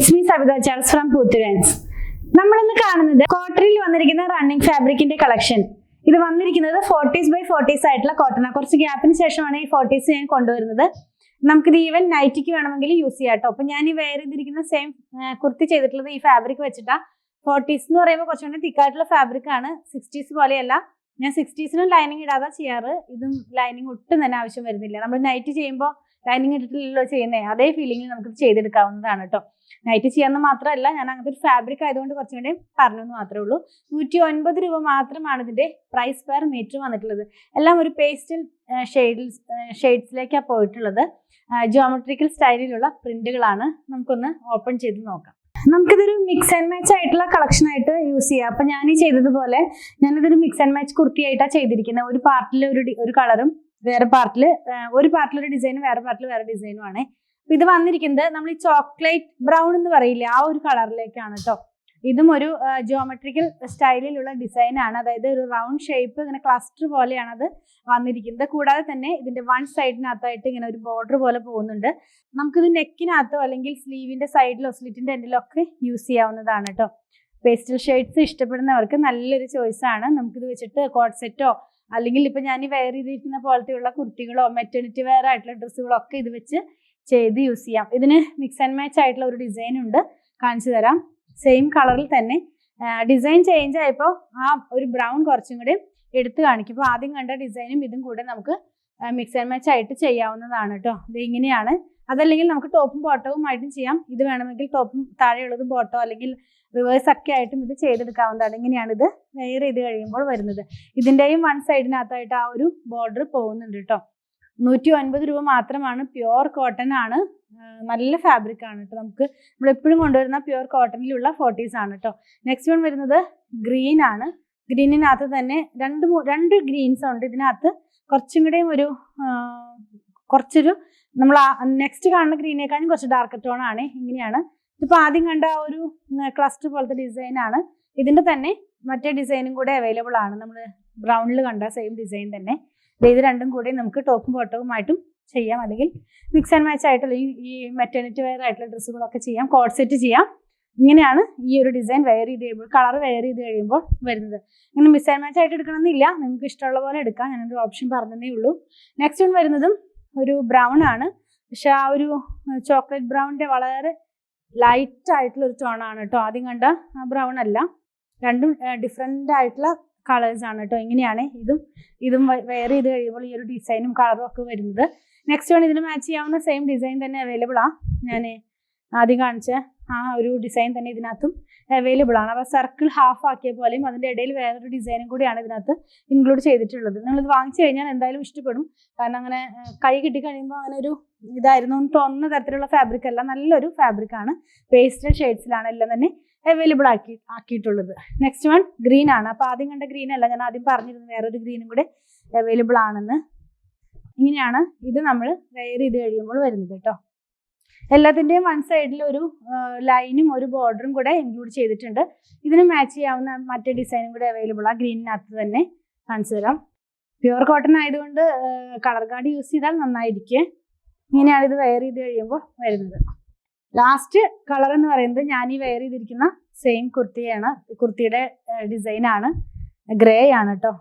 It's me Savitha Charles from പൂത്തുരാൻസ്. നമ്മളിന്ന് കാണുന്നത് കോട്ടണിൽ വന്നിരിക്കുന്ന റണ്ണിങ് ഫാബ്രിക്കിന്റെ കളക്ഷൻ. ഇത് വന്നിരിക്കുന്നത് 40s by 40s ആയിട്ടുള്ള കോട്ടണ. കുറച്ച് ഗ്യാപ്പിന് ശേഷമാണ് ഈ 40s ഞാൻ കൊണ്ടുവരുന്നത്. നമുക്കിത് ഈവൻ നൈറ്റിക്ക് വേണമെങ്കിൽ യൂസ് ചെയ്യാം കേട്ടോ. അപ്പൊ ഞാൻ ഈ വെയർ ചെയ്തിരിക്കുന്ന സെയിം കുർത്തി ചെയ്തിട്ടുള്ളത് ഈ ഫാബ്രിക് വെച്ചിട്ടാ. 40s എന്ന് പറയുമ്പോൾ കുറച്ചുകൂടി തിക്കായിട്ടുള്ള ഫാബ്രിക് ആണ്. 60s പോലെയല്ല. ഞാൻ 60സിനും ലൈനിങ് ഇടാതെ ചെയ്യാറ്. ഇതും ലൈനിങ് ഒട്ടും തന്നെ ആവശ്യം വരുന്നില്ല. നമ്മൾ നൈറ്റ് ചെയ്യുമ്പോൾ ലൈനിങ് ഇട്ടിട്ടില്ലല്ലോ ചെയ്യുന്നത്, അതേ ഫീലിംഗിൽ നമുക്ക് ചെയ്തെടുക്കാവുന്നതാണ് കേട്ടോ. നൈറ്റ് ചെയ്യാന്ന് മാത്രമല്ല, ഞാൻ അങ്ങനത്തെ ഒരു ഫാബ്രിക് ആയതുകൊണ്ട് കുറച്ചും കൂടി പറഞ്ഞെന്ന് മാത്രമേ ഉള്ളൂ. 109 രൂപ മാത്രമാണ് ഇതിന്റെ പ്രൈസ് പെർ മീറ്റർ വന്നിട്ടുള്ളത്. എല്ലാം ഒരു പേസ്റ്റൽ ഷെയ്ഡ്സിലേക്കാണ് പോയിട്ടുള്ളത്. ജിയോമെട്രിക്കൽ സ്റ്റൈലിലുള്ള പ്രിന്റുകളാണ്. നമുക്കൊന്ന് ഓപ്പൺ ചെയ്ത് നോക്കാം. നമുക്കിതൊരു മിക്സ് ആൻഡ് മാച്ച് ആയിട്ടുള്ള കളക്ഷൻ ആയിട്ട് യൂസ് ചെയ്യാം. അപ്പൊ ഞാൻ ഈ ചെയ്തതുപോലെ ഞാനിതൊരു മിക്സ് ആൻഡ് മാച്ച് കുർത്തിയായിട്ടാണ് ചെയ്തിരിക്കുന്നത്. ഒരു പാർട്ടിൽ ഒരു കളറും വേറെ പാർട്ടിൽ ഒരു ഡിസൈനും വേറെ പാർട്ടിൽ വേറെ ഡിസൈനും ആണ്. അപ്പൊ ഇത് വന്നിരിക്കുന്നത് നമ്മൾ ഈ ചോക്ലേറ്റ് ബ്രൗൺ എന്ന് പറയില്ലേ, ആ ഒരു കളറിലേക്കാണ് കേട്ടോ. ഇതും ഒരു ജിയോമെട്രിക്കൽ സ്റ്റൈലിലുള്ള ഡിസൈൻ ആണ്. അതായത് ഒരു റൗണ്ട് ഷേപ്പ്, ഇങ്ങനെ ക്ലസ്റ്റർ പോലെയാണ് അത് വന്നിരിക്കുന്നത്. കൂടാതെ തന്നെ ഇതിന്റെ വൺ സൈഡിനകത്തായിട്ട് ഇങ്ങനെ ഒരു ബോർഡർ പോലെ പോകുന്നുണ്ട്. നമുക്കിത് നെക്കിനകത്തോ അല്ലെങ്കിൽ സ്ലീവിന്റെ സൈഡിലോ സ്ലിറ്റിന്റെ എൻഡിലോ ഒക്കെ യൂസ് ചെയ്യാവുന്നതാണ് കേട്ടോ. പേസ്റ്റൽ ഷെയ്ഡ്സ് ഇഷ്ടപ്പെടുന്നവർക്ക് നല്ലൊരു ചോയ്സ് ആണ്. നമുക്കിത് വെച്ചിട്ട് കോട്ട് സെറ്റോ അല്ലെങ്കിൽ ഇപ്പൊ ഞാൻ ഈ വെയർ ചെയ്തിരിക്കുന്ന പോലത്തെയുള്ള കുർത്തികളോ മെറ്റേണിറ്റി വെയർ ആയിട്ടുള്ള ഡ്രസ്സുകളോ ഒക്കെ ഇത് വെച്ച് ചെയ്ത് യൂസ് ചെയ്യാം. ഇതിന് മിക്സ് ആൻഡ് മാച്ച് ആയിട്ടുള്ള ഒരു ഡിസൈൻ ഉണ്ട്, കാണിച്ചു തരാം. സെയിം കളറിൽ തന്നെ ഡിസൈൻ ചേഞ്ച് ആയപ്പോൾ ആ ഒരു ബ്രൗൺ കുറച്ചും കൂടി എടുത്ത് കാണിക്കും. ഇപ്പോൾ ആദ്യം കണ്ട ഡിസൈനും ഇതും കൂടെ നമുക്ക് മിക്സ് ആൻഡ് മാച്ച് ആയിട്ട് ചെയ്യാവുന്നതാണ് കേട്ടോ. ഇത് ഇങ്ങനെയാണ്. അതല്ലെങ്കിൽ നമുക്ക് ടോപ്പും ബോട്ടവും ആയിട്ടും ചെയ്യാം. ഇത് വേണമെങ്കിൽ ടോപ്പും താഴെയുള്ളത് ബോട്ടോ അല്ലെങ്കിൽ റിവേഴ്സ് ഒക്കെ ആയിട്ടും ഇത് ചെയ്തെടുക്കാവുന്നതാണ്. ഇങ്ങനെയാണ് ഇത് വെയർ ചെയ്ത് കഴിയുമ്പോൾ വരുന്നത്. ഇതിൻ്റെയും വൺ സൈഡിനകത്തായിട്ട് ആ ഒരു ബോർഡർ പോകുന്നുണ്ട് കേട്ടോ. 109 രൂപ മാത്രമാണ്. പ്യുവർ കോട്ടൺ ആണ്, നല്ല ഫാബ്രിക് ആണ് കേട്ടോ. നമുക്ക് നമ്മളെപ്പോഴും കൊണ്ടുവരുന്ന പ്യുവർ കോട്ടണിലുള്ള 40s ആണ് കേട്ടോ. നെക്സ്റ്റ് വൺ വരുന്നത് ഗ്രീൻ ആണ്. ഗ്രീനിനകത്ത് തന്നെ രണ്ട് ഗ്രീൻസ് ഉണ്ട്. ഇതിനകത്ത് കുറച്ചും കൂടെയും കുറച്ചൊരു നമ്മൾ നെക്സ്റ്റ് കാണുന്ന ഗ്രീനേക്കാളും കുറച്ച് ഡാർക്ക് ടോൺ ആണ്. ഇങ്ങനെയാണ്. ഇതിപ്പോൾ ആദ്യം കണ്ട ആ ഒരു ക്ലസ്റ്റർ പോലത്തെ ഡിസൈൻ ആണ്. ഇതിന്റെ തന്നെ മറ്റേ ഡിസൈനും കൂടെ അവൈലബിൾ ആണ്. നമ്മൾ ബ്രൗണിൽ കണ്ട സെയിം ഡിസൈൻ തന്നെ. ഇത് രണ്ടും കൂടി നമുക്ക് ടോപ്പും ബോട്ടവുമായിട്ടും ചെയ്യാം, അല്ലെങ്കിൽ മിക്സ് ആൻഡ് മാച്ച് ആയിട്ടുള്ള ഈ മെറ്റേണിറ്റി വെയർ ആയിട്ടുള്ള ഡ്രസ്സുകളൊക്കെ ചെയ്യാം, കോട്ട് സെറ്റ് ചെയ്യാം. ഇങ്ങനെയാണ് ഈ ഒരു ഡിസൈൻ വെയർ ചെയ്ത് കഴിയുമ്പോൾ, കളർ വെയർ ചെയ്ത് കഴിയുമ്പോൾ വരുന്നത്. ഇങ്ങനെ മിക്സ് ആൻഡ് മാച്ച് ആയിട്ട് എടുക്കണമെന്നില്ല, നിങ്ങൾക്ക് ഇഷ്ടമുള്ള പോലെ എടുക്കാം. ഞാനൊരു ഓപ്ഷൻ പറഞ്ഞതേ ഉള്ളൂ. നെക്സ്റ്റ് വൺ വരുന്നതും ഒരു ബ്രൗൺ ആണ്. പക്ഷെ ആ ഒരു ചോക്ലേറ്റ് ബ്രൗണിന്റെ വളരെ ലൈറ്റ് ആയിട്ടുള്ള ഒരു ടോൺ ആണ് കേട്ടോ. ആദ്യം കണ്ട ആ ബ്രൗൺ അല്ല, രണ്ടും ഡിഫറെൻ്റ് ആയിട്ടുള്ള കളേഴ്സ് ആണ് കേട്ടോ. ഇങ്ങനെയാണ് ഇതും വെയർ ചെയ്ത് കഴിയുമ്പോൾ ഈ ഒരു ഡിസൈനും കളറും ഒക്കെ വരുന്നത്. നെക്സ്റ്റ് വൺ ഇതിന് മാച്ച് ചെയ്യാവുന്ന സെയിം ഡിസൈൻ തന്നെ അവൈലബിൾ ആണ്. ഞാൻ ആദ്യം കാണിച്ച ആ ഒരു ഡിസൈൻ തന്നെ ഇതിനകത്തും അവൈലബിൾ ആണ്. അപ്പോൾ സർക്കിൾ ഹാഫ് ആക്കിയ പോലെയും അതിൻ്റെ ഇടയിൽ വേറൊരു ഡിസൈനും കൂടിയാണ് ഇതിനകത്ത് ഇൻക്ലൂഡ് ചെയ്തിട്ടുള്ളത്. നിങ്ങളിത് വാങ്ങിച്ചു കഴിഞ്ഞാൽ എന്തായാലും ഇഷ്ടപ്പെടും. കാരണം അങ്ങനെ കൈ കിട്ടിക്കഴിയുമ്പോൾ അങ്ങനെ ഒരു ഇതായിരുന്നു എന്ന് തോന്നുന്ന തരത്തിലുള്ള ഫാബ്രിക് അല്ല, നല്ലൊരു ഫാബ്രിക് ആണ്. പേസ്റ്റൽ ഷെയ്ഡ്സിലാണ് എല്ലാം തന്നെ അവൈലബിൾ ആക്കിയിട്ടുള്ളത്. നെക്സ്റ്റ് വൺ ഗ്രീൻ ആണ്. അപ്പോൾ ആദ്യം കണ്ട ഗ്രീൻ അല്ല, ഞാൻ ആദ്യം പറഞ്ഞിരുന്നു വേറൊരു ഗ്രീനും കൂടെ അവൈലബിൾ ആണെന്ന്. ഇങ്ങനെയാണ് ഇത് നമ്മൾ വെയർ ചെയ്ത് കഴിയുമ്പോൾ വരുന്നത് കേട്ടോ. എല്ലാത്തിൻ്റെയും വൺ സൈഡിൽ ഒരു ലൈനും ഒരു ബോർഡറും കൂടെ ഇൻക്ലൂഡ് ചെയ്തിട്ടുണ്ട്. ഇതിന് മാച്ച് ചെയ്യാവുന്ന മറ്റേ ഡിസൈനും കൂടെ അവൈലബിൾ ആ ഗ്രീനിനകത്ത് തന്നെ കാണിച്ചു തരാം. പ്യുവർ കോട്ടൺ ആയതുകൊണ്ട് കളർ ഗാർഡ് യൂസ് ചെയ്താൽ നന്നായിരിക്കും. ഇങ്ങനെയാണ് ഇത് വെയർ ചെയ്ത് കഴിയുമ്പോൾ വരുന്നത്. ലാസ്റ്റ് കളർ എന്ന് പറയുന്നത് ഞാൻ ഈ വെയർ ചെയ്തിരിക്കുന്ന സെയിം കുർത്തിയാണ്. കുർത്തിയുടെ ഡിസൈൻ ആണ്, ഗ്രേ ആണ് കേട്ടോ.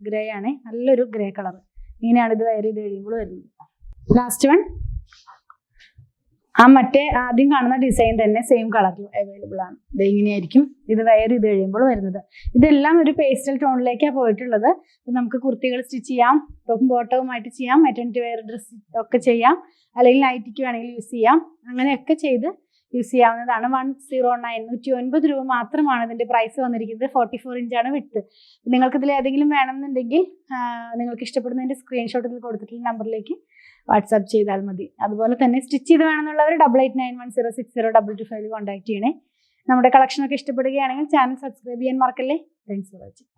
ഗ്രേ ആണ്, നല്ലൊരു ഗ്രേ കളർ. ഇങ്ങനെയാണ് ഇത് വെയർ ചെയ്ത് കഴിയുമ്പോൾ വരുന്നത്. ലാസ്റ്റ് വൺ ആ മറ്റേ ആദ്യം കാണുന്ന ഡിസൈൻ തന്നെ സെയിം കളറിൽ അവൈലബിൾ ആണ്. ഇത് ഇങ്ങനെയായിരിക്കും ഇത് വെയർ ചെയ്ത് കഴിയുമ്പോൾ വരുന്നത്. ഇതെല്ലാം ഒരു പേസ്റ്റൽ ടോണിലേക്കാണ് പോയിട്ടുള്ളത്. നമുക്ക് കുർത്തികൾ സ്റ്റിച്ച് ചെയ്യാം, ടോപ്പും ബോട്ടവുമായിട്ട് ചെയ്യാം, മെറ്റേണിറ്റി വെയർ ഡ്രസ് ഒക്കെ ചെയ്യാം, അല്ലെങ്കിൽ നൈറ്റിക്ക് വേണമെങ്കിൽ യൂസ് ചെയ്യാം. അങ്ങനെയൊക്കെ ചെയ്ത് യൂസ് ചെയ്യാവുന്നതാണ്. 109 രൂപ മാത്രമാണ് ഇതിന്റെ പ്രൈസ് വന്നിരിക്കുന്നത്. 44 ഇഞ്ചാണ് വിഡ്ത്ത്. നിങ്ങൾക്ക് ഇതിൽ ഏതെങ്കിലും വേണമെന്നുണ്ടെങ്കിൽ നിങ്ങൾക്ക് ഇഷ്ടപ്പെടുന്നതിന്റെ സ്ക്രീൻഷോട്ട് ഇതിൽ കൊടുത്തിട്ടുള്ള നമ്പറിലേക്ക് വാട്സാപ്പ് ചെയ്താൽ മതി. അതുപോലെ തന്നെ സ്റ്റിച്ച് ചെയ്ത് വേണമെന്നുള്ളവർ 8891060225 കോൺടാക്ട് ചെയ്യണേ. നമ്മുടെ കളക്ഷനൊക്കെ ഇഷ്ടപ്പെടുകയാണെങ്കിൽ ചാനൽ സബ്സ്ക്രൈബ് ചെയ്യാൻ മറക്കല്ലേ. Thanks for watching.